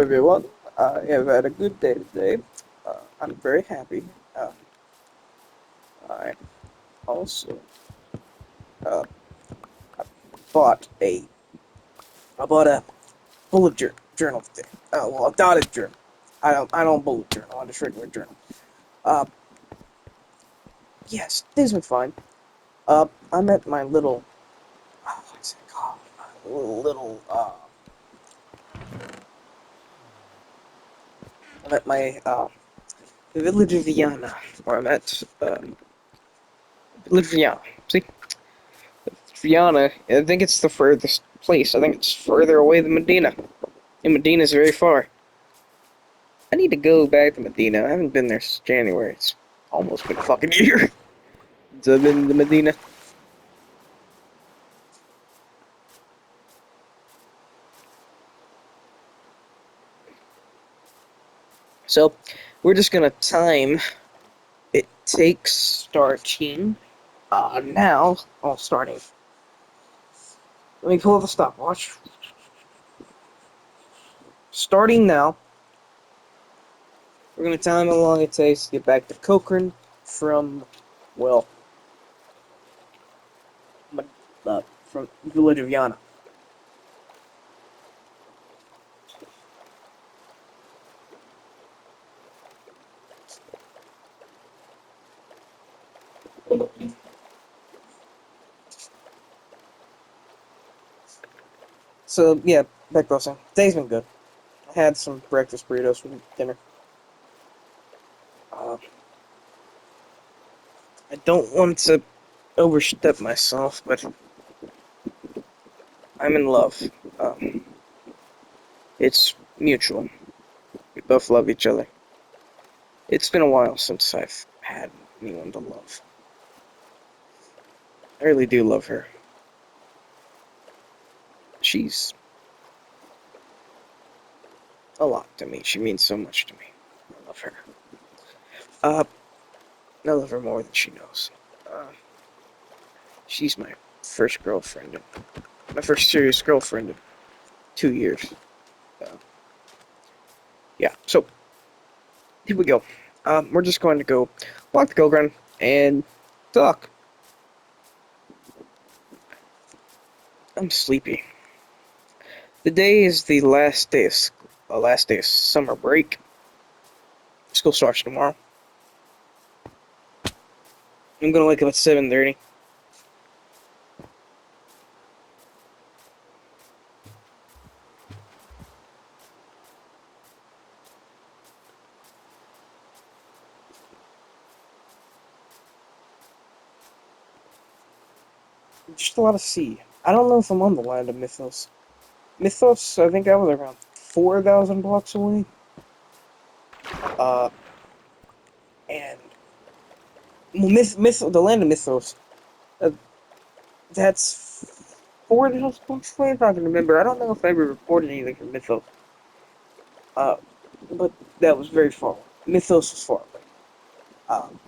everyone. I have had a good day today. I'm very happy. Uh, I also uh, bought a I bought a bullet journal today. Well, a dotted journal. I don't bullet journal. I just regular journal. Uh, yes, things went fine. I'm at my little what's it called? I'm at my village of Vienna, where I'm at village of Vienna. See, Vienna. I think it's the furthest place. I think it's further away than Medina. And Medina's very far. I need to go back to Medina. I haven't been there since January. It's almost been a fucking year since I've been to Medina. So, we're just gonna time it takes starting now. Oh, starting. Let me pull up the stopwatch. Starting now. We're gonna time how long it takes to get back to Kokrian from, well, from village of Yana. So yeah, back to saying, today's been good. I had some breakfast burritos for dinner. Uh, I don't want to overstep myself, but I'm in love. Um, it's mutual. We both love each other. It's been a while since I've had anyone to love. I really do love her. She's a lot to me. She means so much to me. I love her. Uh, I love her more than she knows. Uh, she's my first girlfriend. My first serious girlfriend in 2 years. Uh, yeah, so here we go. We're just going to go walk the go ground and talk. I'm sleepy. The day is the last day of summer break. School starts tomorrow. I'm gonna wake up at 7:30. Just a lot of sea. I don't know if I'm on the land of Mythos. Mythos, I think I was around 4,000 blocks away. Uh, and well, the land of Mythos. Uh, that's 4,000 blocks away. If I can remember, I don't know if I ever reported anything from Mythos. Uh, but that was very far away. Mythos was far away. Um,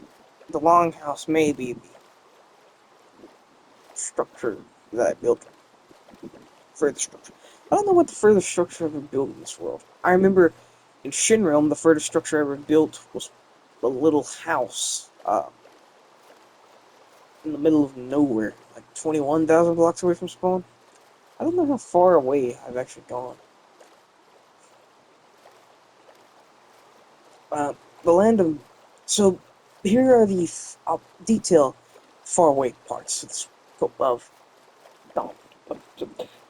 the longhouse may be the structure that I built. Further structure. I don't know what the furthest structure I've ever built in this world. I remember in Shinrealm, the furthest structure I ever built was a little house in the middle of nowhere, like 21,000 blocks away from spawn. I don't know how far away I've actually gone. The land of... So, here are the... I'll detail far away parts of Dawnland.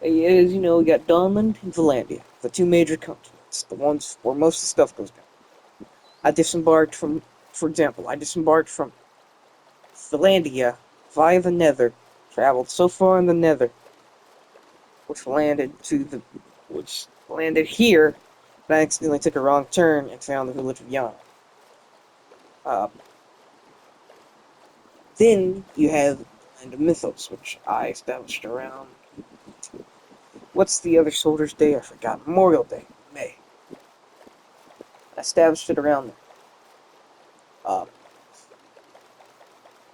As you know, we got Dawnland and Valandia, the two major continents, the ones where most of the stuff goes down. I disembarked from, for example, I disembarked from Valandia via the Nether, traveled so far in the Nether, which landed here, and I accidentally took a wrong turn and found the village of Yana. Uh, then you have the land of Mythos, which I established around. What's the other Soldier's Day? I forgot. Memorial Day, May. I established it around there. Uh,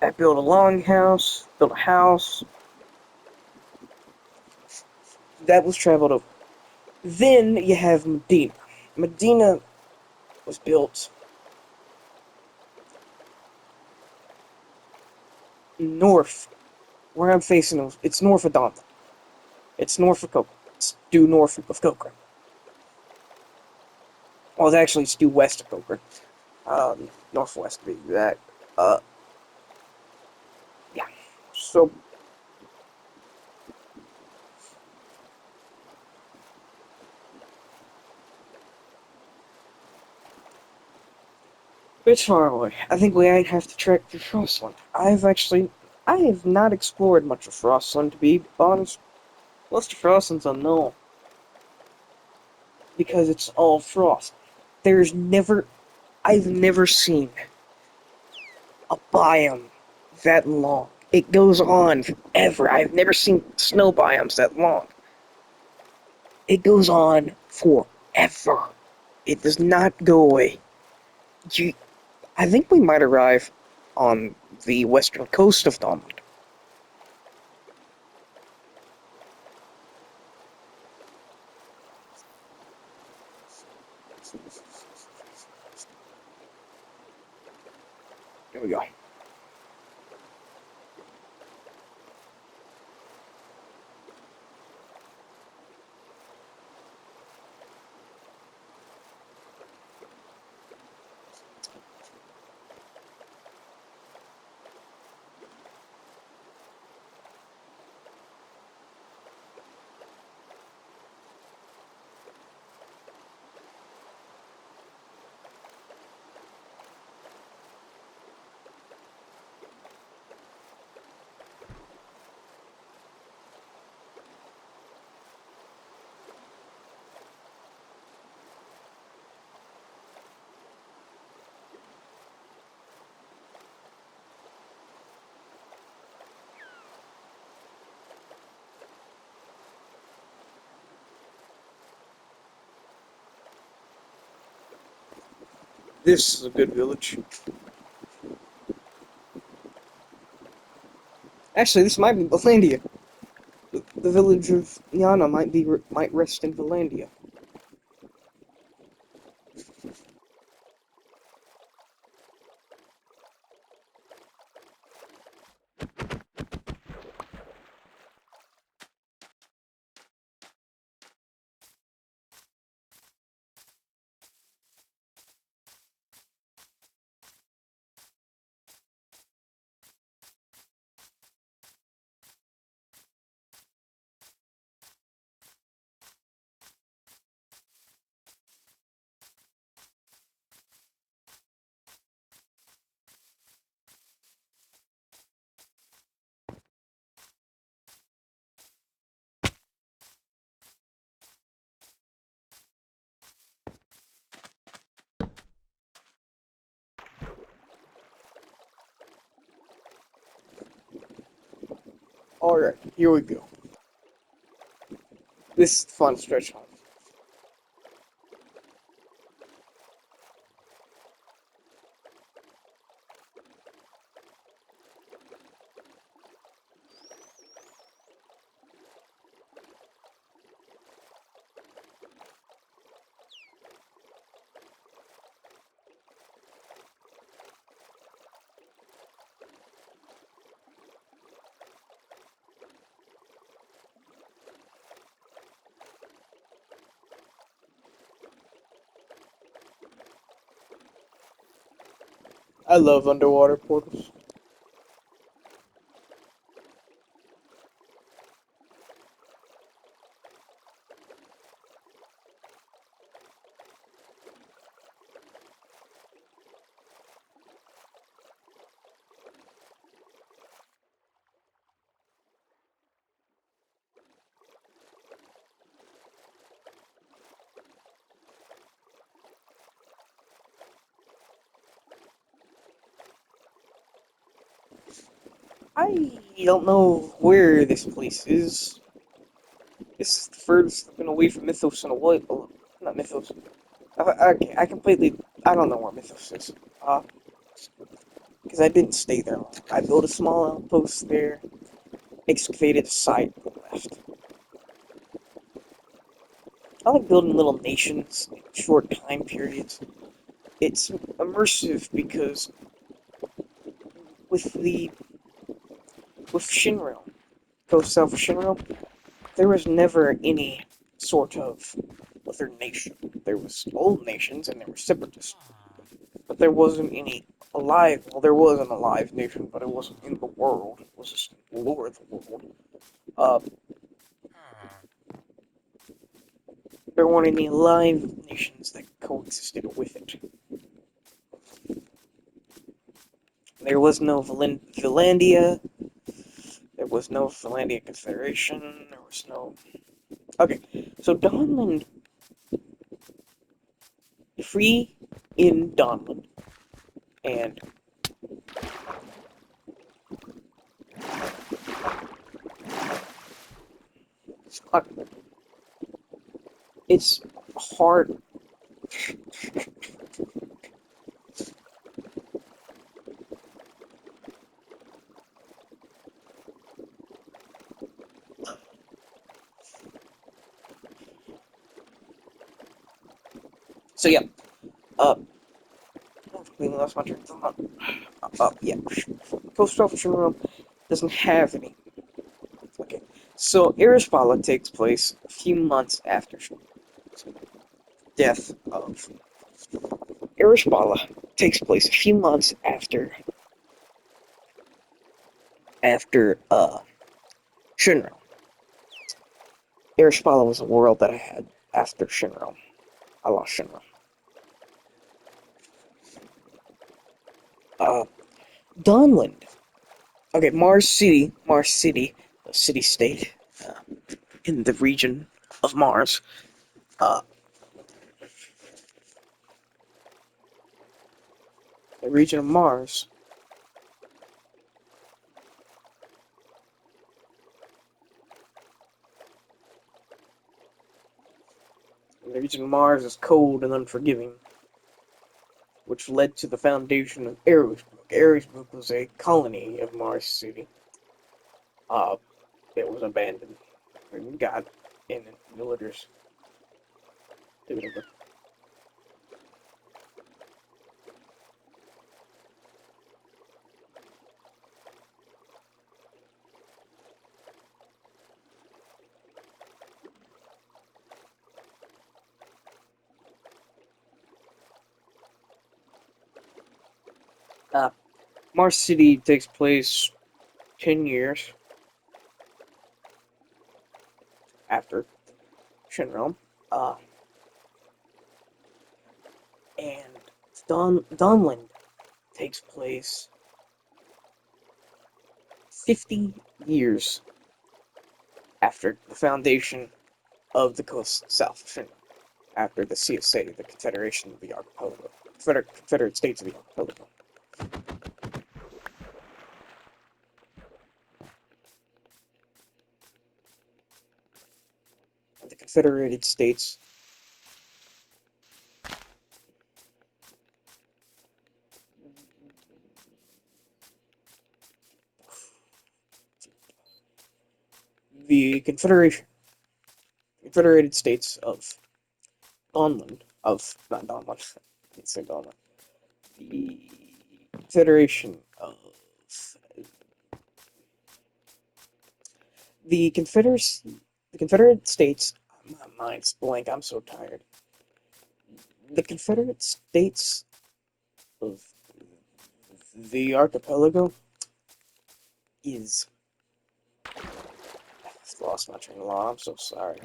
I built a longhouse, built a house. That was traveled over. Then you have Medina. Medina was built north, where I'm facing. It's north of Danta. It's north of Coke. It's due north of Kokrian. Well, it's due west of Kokrian. Northwest to be exact. Uh, yeah. So it's far away. I think we might have to trek through Frostland. I have not explored much of Frostland, to be honest. Most of Frostland's unknown because it's all frost. There's never, I've never seen a biome that long. It goes on forever. I've never seen snow biomes that long. It goes on forever. It does not go away. You, I think we might arrive on the western coast of Dawnland. There we go. This is a good village. Actually, this might be Valandia. The village of Yana might rest in Valandia. Alright, here we go. This is the fun stretch home. I love underwater portals. I don't know where this place is. This is the furthest I've been away from Mythos in a while. Oh, not Mythos. I completely. I don't know where Mythos is. Because I didn't stay there long. I built a small outpost there, excavated a site, and left. I like building little nations in short time periods. It's immersive because with the with Shinra, Ghost Self Shinra, there was never any sort of other nation. There was old nations and there were separatists, but there wasn't any alive. Well, there was an alive nation, but it wasn't in the world. It was just lore of the world. Uh, there weren't any alive nations that coexisted with it. There was no Valandia. There was no Valandia Confederation. There was no. Okay, so Dawnland, free in Dawnland, and it's hard. So yeah, uh, I completely lost my train of thought. Yeah, Coast Room doesn't have any. Okay, so Irispala takes place a few months after death of Irispala takes place a few months after Shinra. Irispala was a world that I had after Shinra. I lost Shinra. Uh, Dawnland. Okay, Mars City, a city-state in the region of Mars. Uh, the region of Mars. The region of Mars is cold and unforgiving, which led to the foundation of Aresbrook. Aresbrook was a colony of Mars City. Uh, it was abandoned. And got in villagers. Uh, Mars City takes place 10 years after Shinra. Uh, and Dawnland takes place 50 years after the foundation of the coast south of Shinra. After the CSA, the Confederation of the Archipelago. Confederate States of the Archipelago. The Confederated States. The Confederated States of Dawnland. Not Dawnland. I can't say Dawnland. The Confederation of. The Confederacy. The Confederate States. My mind's blank. I'm so tired. The Confederate States of the archipelago is. I've lost my train of thought. I'm so sorry.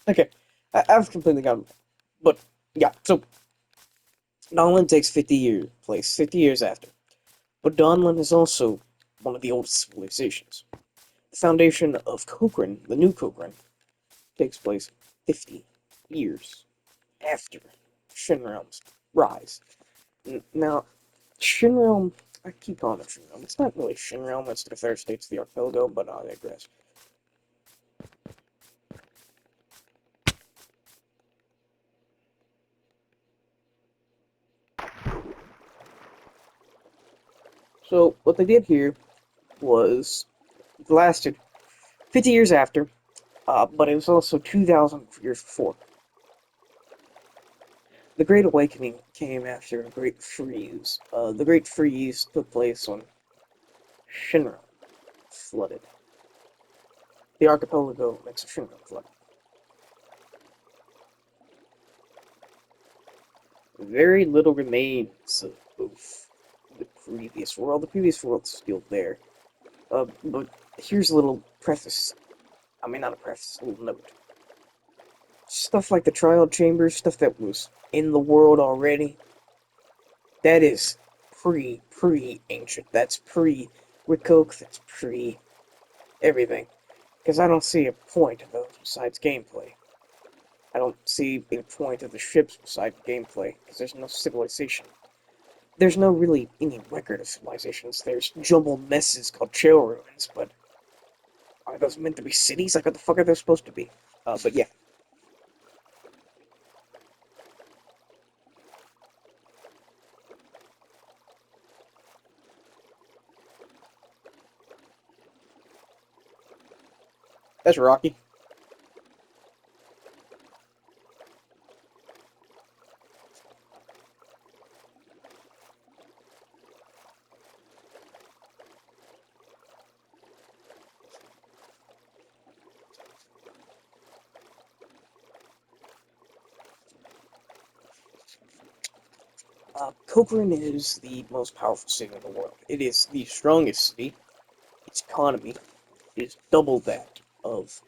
Okay, I've completely gone. But yeah, so Dawnland takes 50 years place, 50 years after. But Dawnland is also one of the oldest civilizations. The foundation of Kokrian, the new Kokrian, takes place 50 years after Shinram's rise. Now, Shinram, I keep calling it Shinram. It's not really Shinram, it's the Confederate States of the Archipelago, but I digress. So what they did here was it lasted 50 years after, but it was also 2,000 years before. The Great Awakening came after a Great Freeze. The Great Freeze took place when Shinra flooded. The archipelago next to Shinra flooded. Very little remains of the previous world. The previous world's still there. But here's a little preface. I mean, not a preface, a little note. Stuff like the trial chambers, stuff that was in the world already, that is pre-ancient. That's pre-Recoke, that's pre-everything. Because I don't see a point of those besides gameplay. I don't see a point of the ships besides gameplay, because there's no civilization. There's no really any record of civilizations. There's jumbled messes called shell ruins, but are those meant to be cities? Like, what the fuck are they supposed to be? But yeah. That's Rocky. Kokrian is the most powerful city in the world. It is the strongest city. Its economy is double that of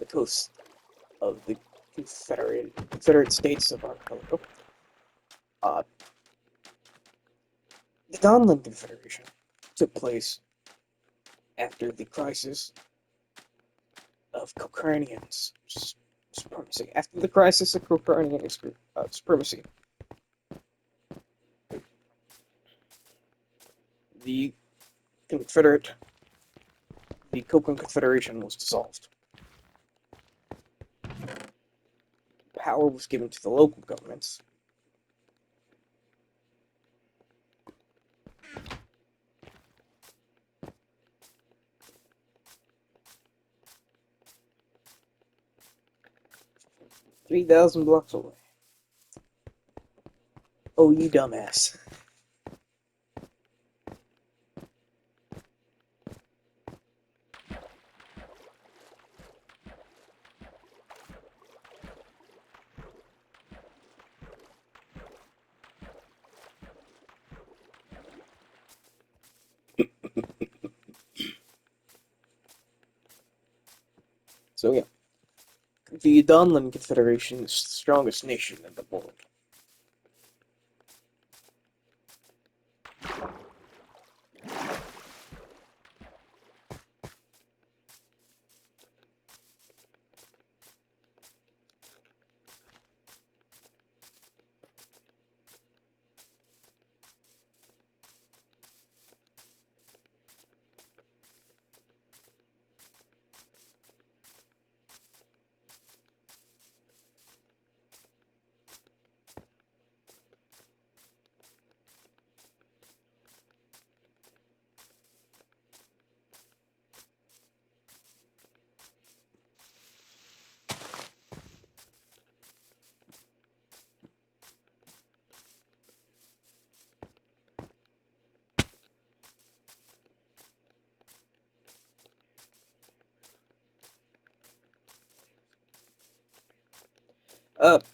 the coast of the Confederate States of Archipelago. Uh, the Donlan Confederation took place after the crisis of Kokrian's supremacy. After the crisis of Kokrian supremacy, the Confederate, the Kokrian Confederation was dissolved. Power was given to the local governments. 3,000 blocks away. Oh, you dumbass. So yeah, the Donlan Confederation is the strongest nation in the world.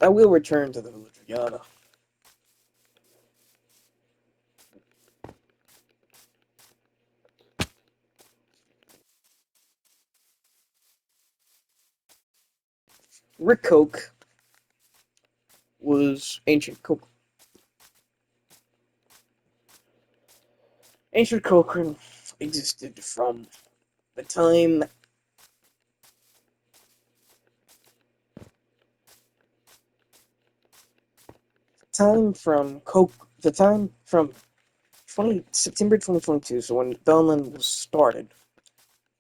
I will return to the village of Yana. Rick Coke was ancient Coke. Ancient Kokrin existed from the time from Coke the time from 20 September 2022, so when Dunland was started,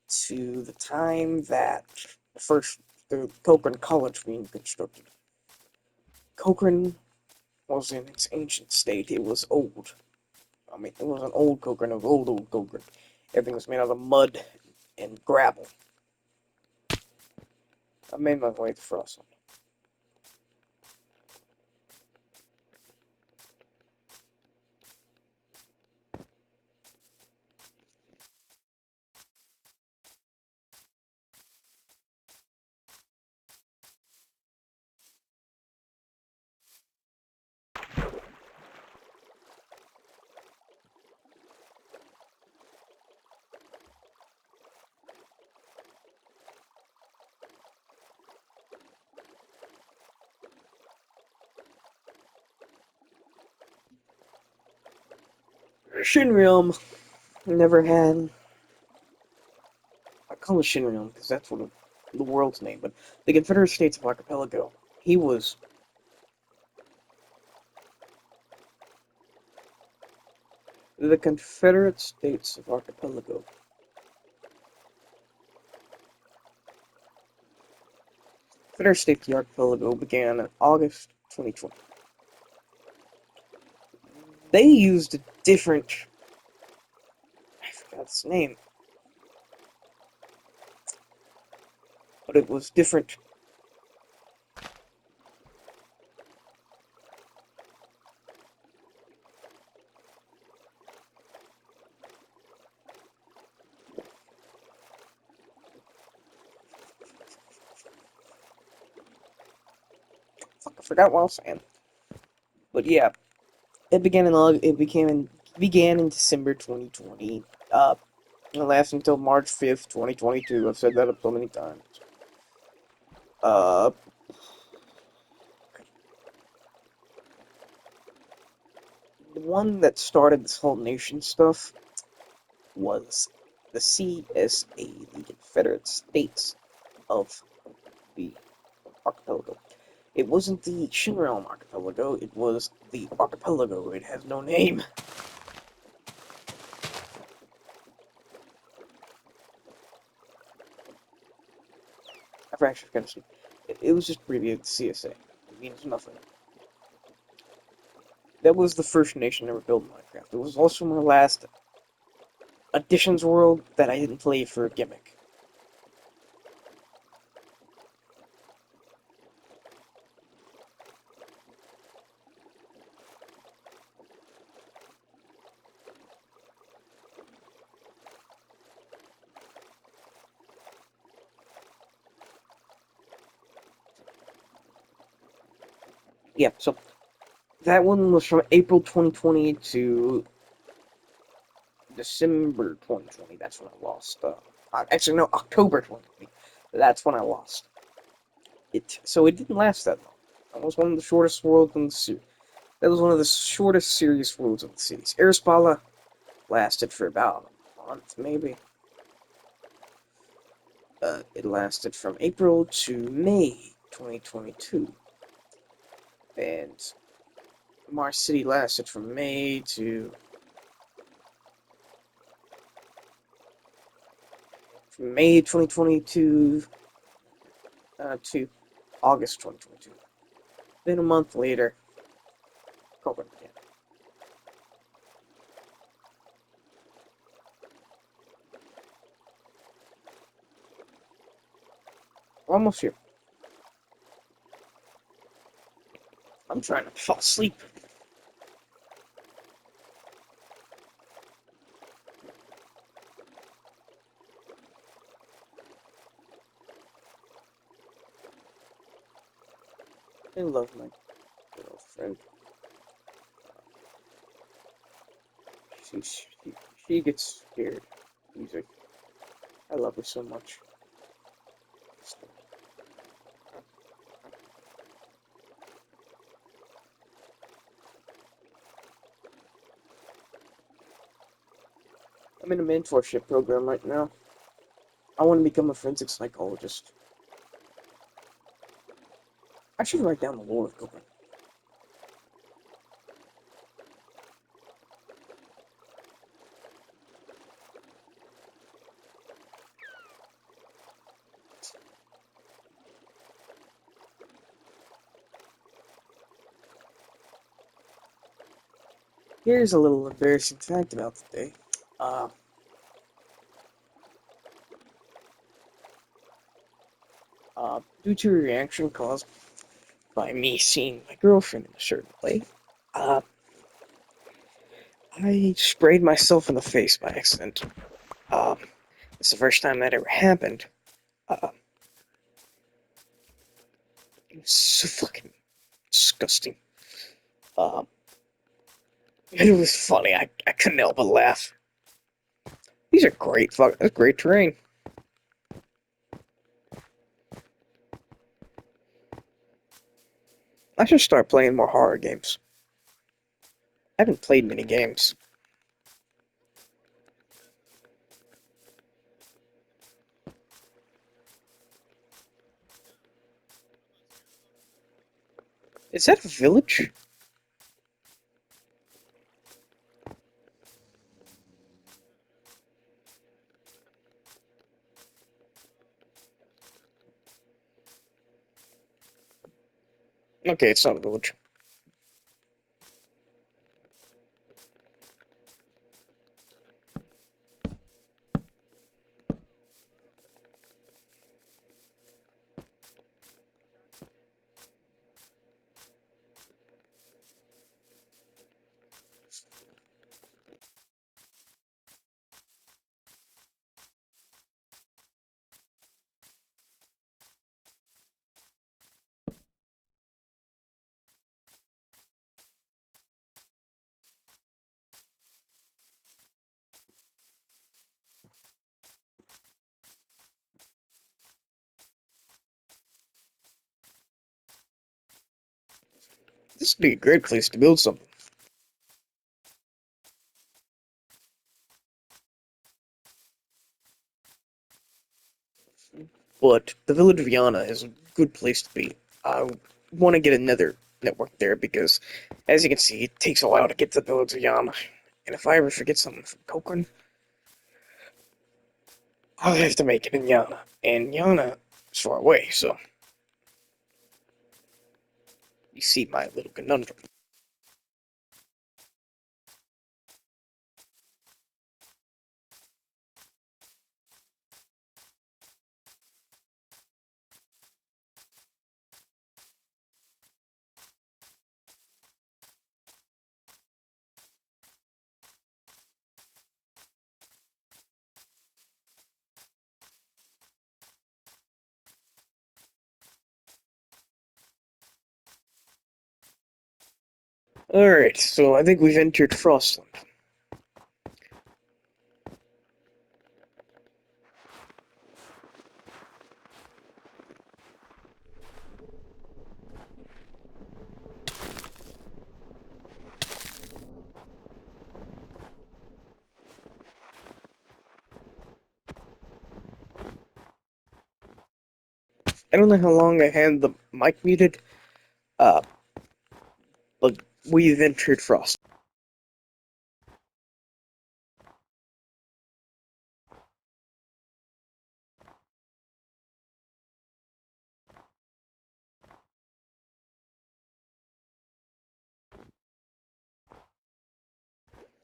to the time that first the Cochrane College being constructed. Cochrane was in its ancient state. It was old. I mean, it was an old Kokrian, of old Kokrian. Everything was made out of mud and gravel. I made my way to Frost. Shinryom never had. I call it Shinryom because that's what the world's name, but the Confederate States of Archipelago. He was the Confederate States of Archipelago. Confederate States of Archipelago began in August 2020. They used a different. I forgot its name, but it was different. Fuck, I forgot what I was saying. But yeah, began in December 2020. It lasted until March 5th, 2022. I've said that up so many times. Uh, the one that started this whole nation stuff was the CSA, the Confederate States of the Archipelago. It wasn't the Shinrealm Archipelago, it was the Archipelago. It has no name. I've actually forgot to it was just abbreviated CSA. It means nothing. That was the first nation ever built in Minecraft. It was also my last Additions World that I didn't play for a gimmick. Yeah, so that one was from April 2020 to December 2020. That's when I lost. Actually, no, October 2020. That's when I lost it. So it didn't last that long. That was one of the shortest worlds in the series. That was one of the shortest serious worlds of the series. Airspala lasted for about a month, maybe. It lasted from April to May 2022. And Mars City lasted from May 2022 to August 2022. Then a month later, COVID began. We're almost here. I'm trying to fall asleep. I love my girlfriend. She, she, she gets scared. Music. I love her so much. I'm in a mentorship program right now. I want to become a forensic psychologist. I should write down the lore of Kokrian. Here's a little embarrassing fact about the day. Uh, Due to a reaction caused by me seeing my girlfriend in a certain way, uh, I sprayed myself in the face by accident. Um, it's the first time that ever happened. Uh, it was so fucking disgusting. Um, it was funny. I couldn't help but laugh. These are great. That's great terrain. I should start playing more horror games. I haven't played many games. Is that a village? Okay, it's not a village. This would be a great place to build something. But the village of Yana is a good place to be. I want to get another network there because, as you can see, it takes a while to get to the village of Yana. And if I ever forget something from Kokrian, I'll have to make it in Yana. And Yana is far away, so you see my little conundrum. Alright, so I think we've entered Frostland. I don't know how long I had the mic muted, uh, but we've entered Frost.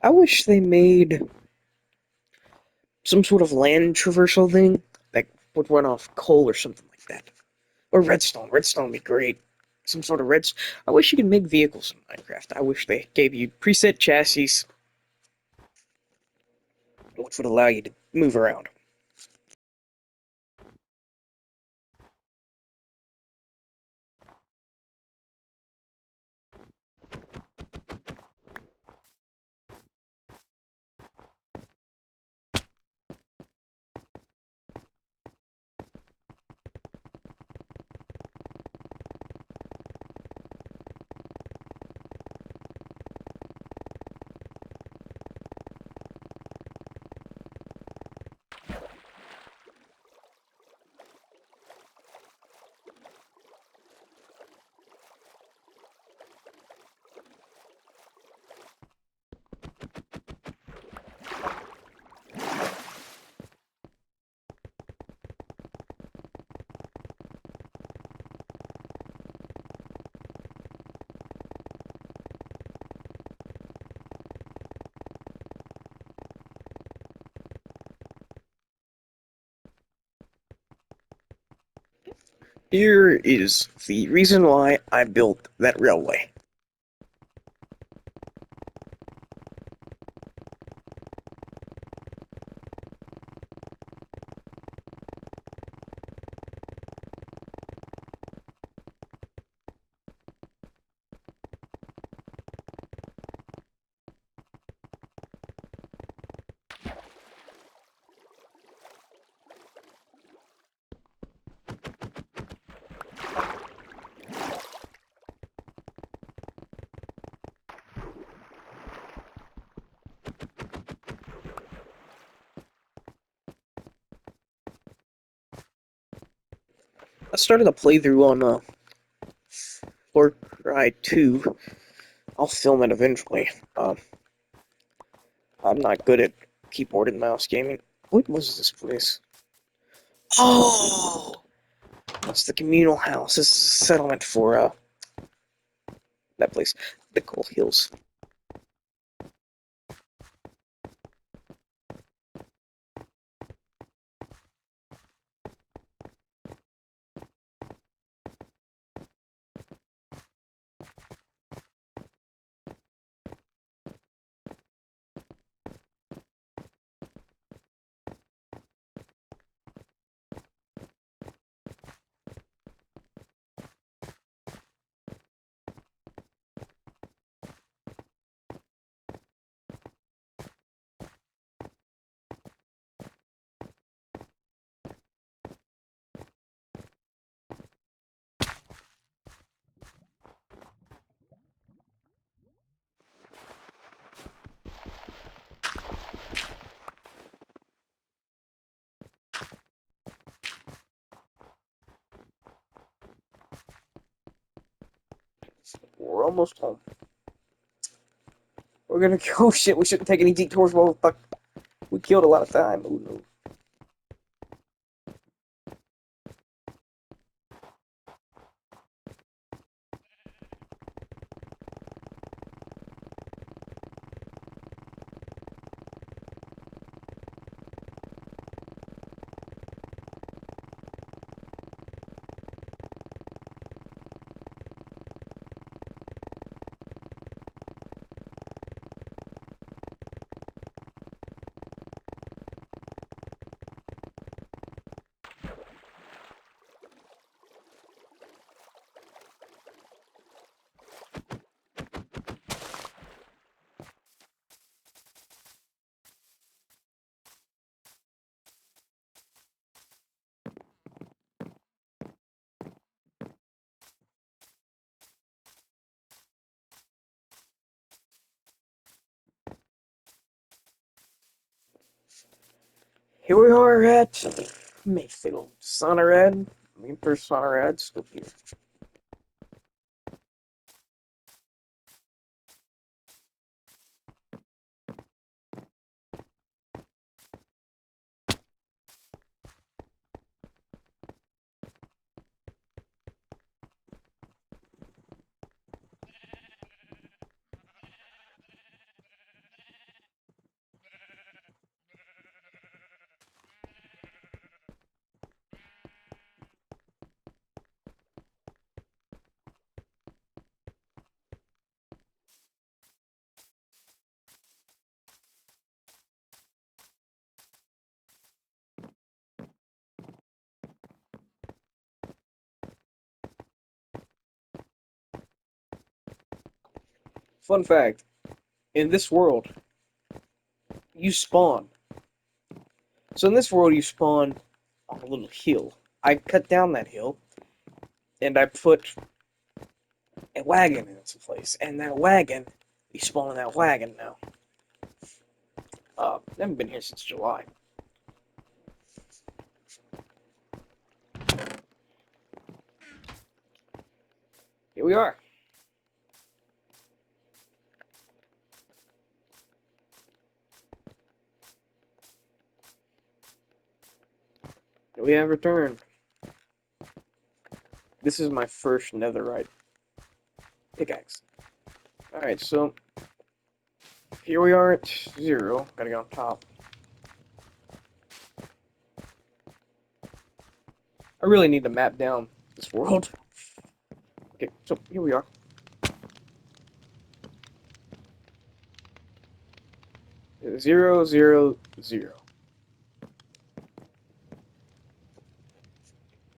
I wish they made some sort of land traversal thing that would run off coal or something like that. Or redstone. Redstone would be great. Some sort of redstone. I wish you could make vehicles in Minecraft. I wish they gave you preset chassis, which would allow you to move around. Here is the reason why I built that railway. I started a playthrough on Far Cry 2. I'll film it eventually. I'm not good at keyboard and mouse gaming. What was this place? Oh! That's the communal house. This is a settlement for, that place. The Coal Hills. We're almost home. We're gonna go. Oh shit, we shouldn't take any detours. Well, fuck. We killed a lot of time. Oh no. Here we are at Mayfield. Sonorad. First Sonorad. Still here. Fun fact. In this world, you spawn. So in this world, you spawn on a little hill. I cut down that hill, and I put a wagon in its place. And that wagon, we spawn in that wagon now. I haven't been here since July. Here we are. Here we have returned. This is my first netherite pickaxe. Alright, so here we are at 0. Gotta go on top. I really need to map down this world. Okay, so here we are. Zero, zero, zero.